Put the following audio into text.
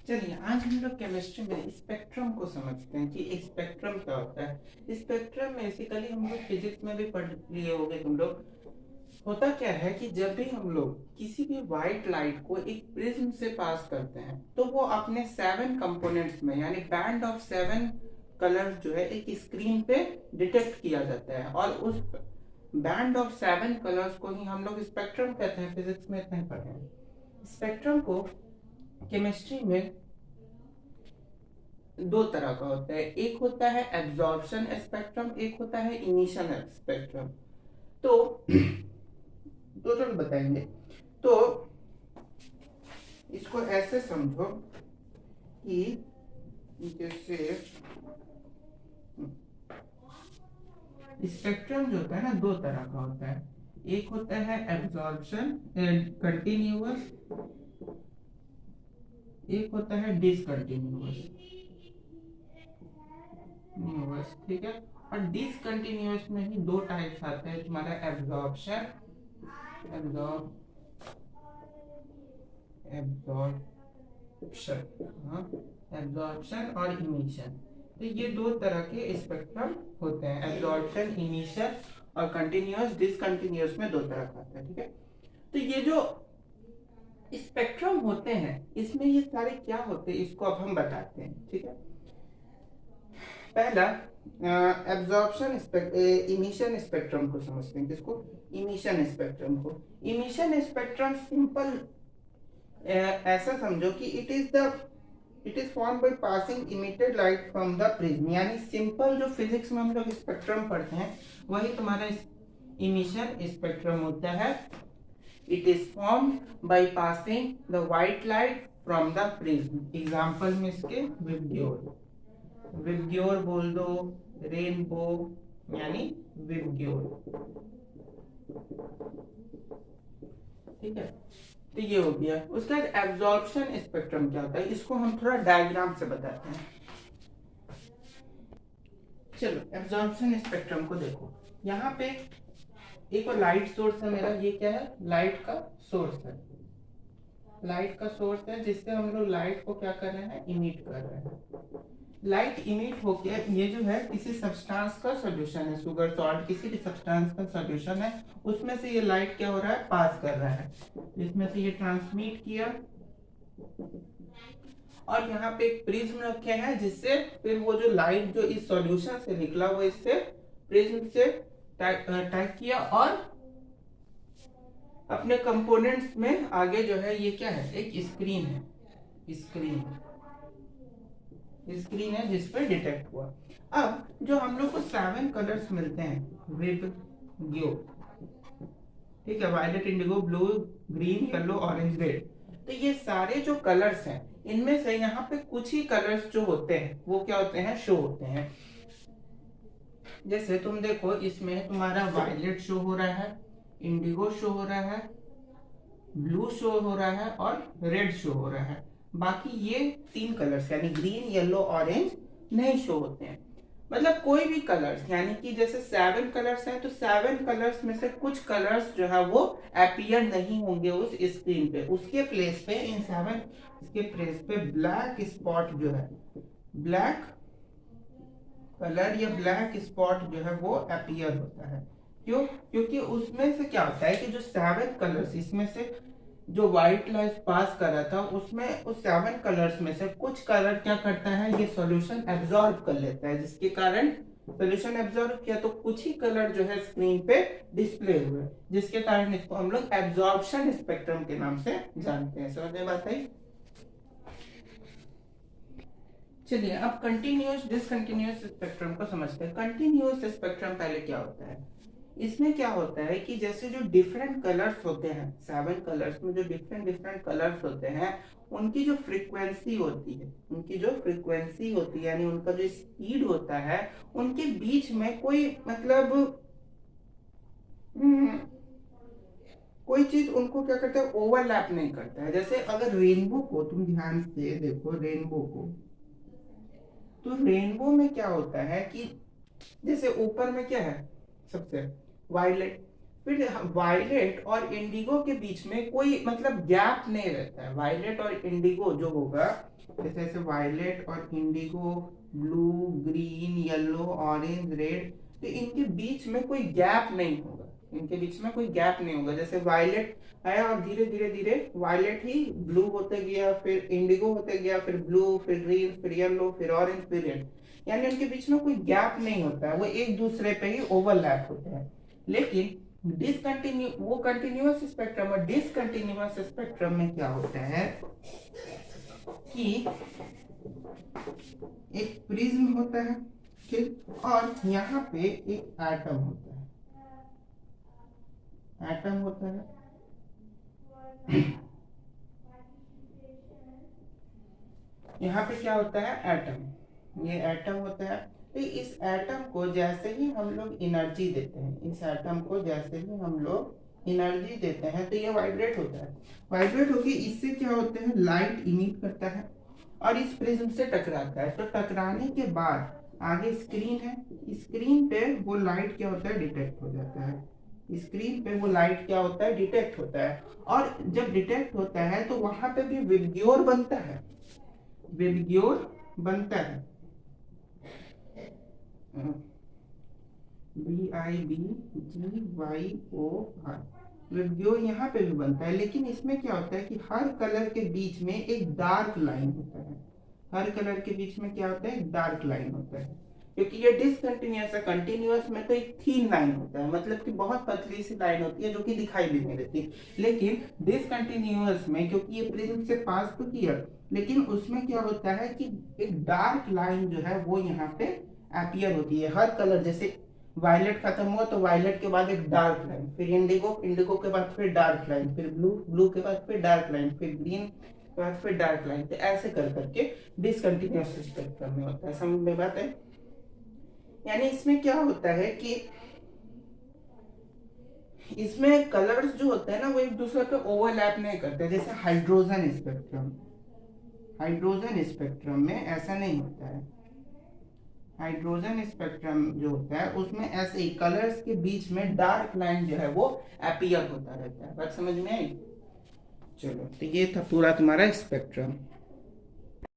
चलिए आज हम लोग केमिस्ट्री में स्पेक्ट्रम को समझते हैं कि स्पेक्ट्रम क्या होता है। स्पेक्ट्रम बेसिकली हम लोग फिजिक्स में भी पढ़ लिए होंगे तुम लोग। होता क्या है कि जब भी हम लोग किसी भी व्हाइट लाइट को एक प्रिज्म से पास करते हैं तो वो अपने 7 कंपोनेंट्स में यानी बैंड ऑफ 7 कलर जो है एक स्क्रीन पे डिटेक्ट किया जाता है और उस बैंड ऑफ 7 कलर्स को ही हम लोग स्पेक्ट्रम कहते हैं। फिजिक्स में इतना ही पढ़े हैं। स्पेक्ट्रम को केमिस्ट्री में दो तरह का होता है, एक होता है एब्जॉर्प्शन स्पेक्ट्रम, एक होता है इमिशन स्पेक्ट्रम। तो टोटल बताएंगे तो इसको ऐसे समझो कि जैसे स्पेक्ट्रम जो होता है ना दो तरह का होता है, एक होता है एब्जॉर्प्शन कंटिन्यूअस, एक होता है डिसकंटिन्यूअस। ठीक है। और डिसकंटिन्यूअस में ही दो टाइप्स आते हैं तुम्हारा एब्जॉर्प्शन एब्जॉर्प्शन और इमिशन। तो ये दो तरह के स्पेक्ट्रम होते हैं, एब्जॉर्प्शन इमिशन और कंटिन्यूअस डिसकंटिन्यूअस में दो तरह का आता है। ठीक है। तो ये जो स्पेक्ट्रम होते हैं इसमें ये सारे क्या होते हैं इसको अब हम बताते हैं। ठीक है। पहला एब्जॉर्प्शन इमिशन स्पेक्ट्रम को समझते हैं। किसको? इमिशन स्पेक्ट्रम को। इमिशन स्पेक्ट्रम सिंपल ऐसा समझो कि it is form by passing emitted light from the prism, यानी सिंपल जो फिजिक्स में हम लोग स्पेक्ट्रम पढ़ते हैं वही तुम्हारा इमिशन स्पेक्ट्रम होता है। It is form by passing the white light from the prism. Example में इसके विबग्योर बोल दो, रेनबो यानी विबग्योर। ठीक है। तो ये हो गया। उसके बाद एब्जॉर्प्शन स्पेक्ट्रम क्या होता है इसको हम थोड़ा डायग्राम से बताते हैं। चलो एब्जॉर्प्शन स्पेक्ट्रम को देखो, यहाँ पे एक लाइट सोर्स है मेरा, ये क्या है? लाइट का सोर्स है। लाइट का सोर्स है जिससे हम लोग लाइट को क्या कर रहे हैं? इमिट कर रहे हैं। लाइट इमिट होके ये जो है किसी सब्सटेंस का सॉल्यूशन है, शुगर सॉल्ट किसी भी सब्सटेंस का सॉल्यूशन है, उसमें से ये लाइट क्या हो रहा है? पास कर रहा है। इसमें से ये ट्रांसमिट किया और यहाँ पे एक प्रिज्म रखे हैं जिससे फिर वो जो लाइट जो इस सॉल्यूशन से निकला वो इससे प्रिज्म से टैग किया और अपने कंपोनेंट्स में आगे जो है ये क्या है? एक स्क्रीन है। स्क्रीन है जिस पर डिटेक्ट हुआ। अब जो हम लोग को 7 कलर्स मिलते हैं विबग्यो, ठीक है, violet, indigo, blue, green, yellow, orange, red. तो ये सारे जो कलर्स हैं इनमें से यहाँ पे कुछ ही कलर्स जो होते हैं वो क्या होते हैं? शो होते हैं। जैसे तुम देखो इसमें तुम्हारा वायलेट शो हो रहा है, इंडिगो शो हो रहा है, ब्लू शो हो रहा है और रेड शो हो रहा है। बाकी ये 3 कलर्स यानी ग्रीन, येलो, ऑरेंज नहीं शो होते हैं। मतलब कोई भी कलर्स, यानी कि जैसे 7 कलर्स हैं तो 7 कलर्स में से कुछ कलर्स जो है वो अपीयर नहीं होंगे उस स्क्रीन पे। उसके प्लेस पे इन 7 इसके प्लेस पे ब्लैक स्पॉट जो है, ब्लैक कलर या ब्लैक स्पॉट जो है वो अपीयर होता है। क्यों? क्योंकि उसमें से क्या होता है कि जो 7 कलर्स इसमें से जो व्हाइट लाइट पास कर रहा था उसमें उस 7 कलर्स में से कुछ कलर क्या करता है? ये सॉल्यूशन एब्जॉर्ब कर लेता है, जिसके कारण सॉल्यूशन एब्जॉर्ब किया तो कुछ ही कलर जो है स्क्रीन पे डिस्प्ले हुए, जिसके कारण इसको हम लोग एब्जॉर्प्शन स्पेक्ट्रम के नाम से जानते हैं। समझ में बात आई? चलिए अब कंटिन्यूअस डिसकंटिन्यूअस स्पेक्ट्रम को समझते हैं। कंटिन्यूअस स्पेक्ट्रम पहले क्या होता है? इसमें क्या होता है कि जैसे जो डिफरेंट कलर्स होते हैं, 7 कलर्स में जो डिफरेंट कलर्स होते हैं उनकी जो फ्रीक्वेंसी होती है, यानी उनका जो स्पीड होता है, उनके बीच में कोई मतलब कोई चीज उनको क्या करता है? ओवरलैप नहीं करता है। जैसे अगर रेनबो को तुम ध्यान से देखो, रेनबो को, तो रेनबो में क्या होता है कि जैसे ऊपर में क्या है? सबसे वायलेट, फिर वायलेट और इंडिगो के बीच में कोई मतलब गैप नहीं रहता है। वायलेट और इंडिगो जो होगा, जैसे ऐसे वायलेट और Indigo, blue, green, yellow, orange, red, तो इनके बीच में कोई गैप नहीं होगा। इनके बीच में कोई गैप नहीं होगा। जैसे वायलेट आया और धीरे धीरे धीरे वायलेट ही ब्लू होते गया, फिर इंडिगो होते गया, फिर ब्लू, फिर ग्रीन, फिर येलो, फिर ऑरेंज, फिर रेड, यानी उनके बीच में कोई गैप नहीं होता है, वो एक दूसरे पे ही ओवरलैप होते हैं। लेकिन डिसकंटिन्यू वो कंटिन्यूअस स्पेक्ट्रम और डिसकंटिन्यूअस स्पेक्ट्रम में क्या होता है कि एक प्रिज्म होता है, ठीक, और यहाँ पे एक एटम होता है, एटम होता है। यहाँ पे क्या होता है, एटम, ये एटम होता है। तो इस एटम को जैसे ही हम लोग एनर्जी देते हैं, इस एटम को जैसे ही हम लोग एनर्जी देते हैं, तो ये वाइब्रेट होता है। वाइब्रेट होके इससे क्या होता है, लाइट इमिट करता है और इस प्रिज्म से टकराता है। तो टकराने के बाद आगे स्क्रीन है, स्क्रीन पे वो लाइट क्या होता है, डिटेक्ट हो जाता है। स्क्रीन पे वो लाइट क्या होता है, डिटेक्ट होता है। और जब डिटेक्ट होता है तो वहां पे भी विबग्योर बनता है, विबग्योर बनता है, VIBGYOR, विबग्योर यहाँ पे भी बनता है। लेकिन इसमें क्या होता है कि हर कलर के बीच में एक डार्क लाइन होता है, हर कलर के बीच में क्या होता है, एक डार्क लाइन होता है। क्योंकि ये डिसकंटिन्यूअस है, कंटिन्यूअस में तो एक थीन लाइन होता है, मतलब कि बहुत पतली सी लाइन होती है जो कि दिखाई भी नहीं देती। लेकिन डिसकंटिन्यूअस में क्योंकि ये प्रिज्म से पास तो किया, लेकिन उसमें क्या होता है कि एक डार्क लाइन जो है वो यहाँ पे अपीयर होती है हर कलर। जैसे वायलेट खत्म हुआ तो वायलेट के बाद एक डार्क लाइन, फिर इंडिगो, इंडिगो के बाद फिर डार्क लाइन, फिर ब्लू, ब्लू के बाद फिर डार्क लाइन, फिर ग्रीन के बाद फिर डार्क लाइन। तो ऐसे कर करके डिसकंटिन्यूअस स्पेक्ट्रम में होता है। समझ में बात है? यानी इसमें क्या होता है कि इसमें कलर्स जो होते हैं ना वो एक दूसरे पे ओवरलैप नहीं करते। जैसे हाइड्रोजन स्पेक्ट्रम, हाइड्रोजन स्पेक्ट्रम में ऐसा नहीं होता है। हाइड्रोजन स्पेक्ट्रम जो होता है उसमें ऐसे ही कलर्स के बीच में डार्क लाइन जो है वो अपीयर होता रहता है। बात समझ में आई? चलो, तो ये था पूरा तुम्हारा स्पेक्ट्रम।